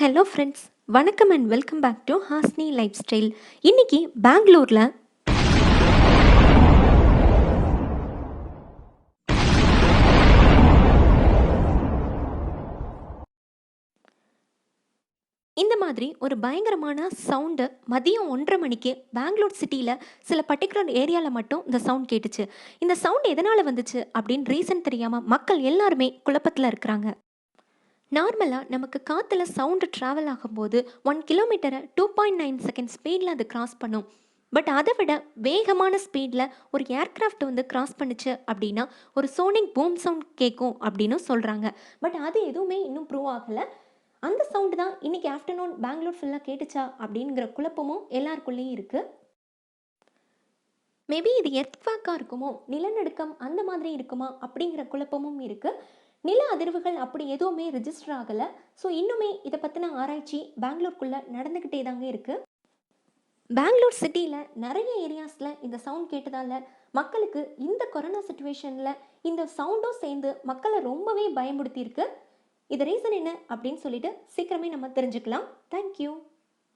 Hello friends, வணக்கம் and welcome back to Hasni lifestyle. இன்னைக்கு பெங்களூரில் இந்த மாதிரி ஒரு பயங்கரமான சவுண்டு மதியம் 1:30 மணிக்கு பெங்களூர் சிட்டியில் சில பர்டிகுலர் ஏரியாவில் மட்டும் இந்த சவுண்ட் கேட்டுச்சு. இந்த சவுண்ட் எதனால் வந்துச்சு அப்படின்னு ரீசன் தெரியாமல் மக்கள் எல்லாருமே குழப்பத்தில் இருக்கிறாங்க. நார்மலாக நமக்கு காற்றுல சவுண்டு ட்ராவல் ஆகும்போது 1 கிலோமீட்டரை 2.9 செகண்ட் ஸ்பீடில் அது கிராஸ் பண்ணும். பட் அதை விட வேகமான ஸ்பீடில் ஒரு ஏர்க்ராஃப்ட் வந்து கிராஸ் பண்ணுச்சு அப்படின்னா ஒரு சோனிக் பூம் சவுண்ட் கேட்கும் அப்படின்னு சொல்கிறாங்க. பட் அது எதுவுமே இன்னும் ப்ரூவ் ஆகலை. அந்த சவுண்டு தான் இன்னைக்கு ஆஃப்டர்நூன் பெங்களூர் ஃபுல்லாக கேட்டுச்சா அப்படிங்கிற குழப்பமும் எல்லாருக்குள்ளேயும் இருக்குது. மேபி இது எர்த்வாக்காக இருக்குமோ, நிலநடுக்கம் அந்த மாதிரி இருக்குமா அப்படிங்கிற குழப்பமும் இருக்குது. நில அதிர்வுகள் அப்படி எதுவுமே ரெஜிஸ்டர் ஆகலை. ஸோ இன்னுமே இதை பற்றின ஆராய்ச்சி பெங்களூருக்குள்ளே நடந்துக்கிட்டே தாங்க இருக்குது. பெங்களூர் சிட்டியில் நிறைய ஏரியாஸில் இந்த சவுண்ட் கேட்டதால் மக்களுக்கு இந்த கொரோனா சுச்சுவேஷனில் இந்த சவுண்டும் சேர்ந்து மக்களை ரொம்பவே பயமுறுத்தியிருக்கு. இது ரீசன் என்ன அப்படின்னு சொல்லிட்டு சீக்கிரமே நம்ம தெரிஞ்சுக்கலாம். தேங்க்யூ.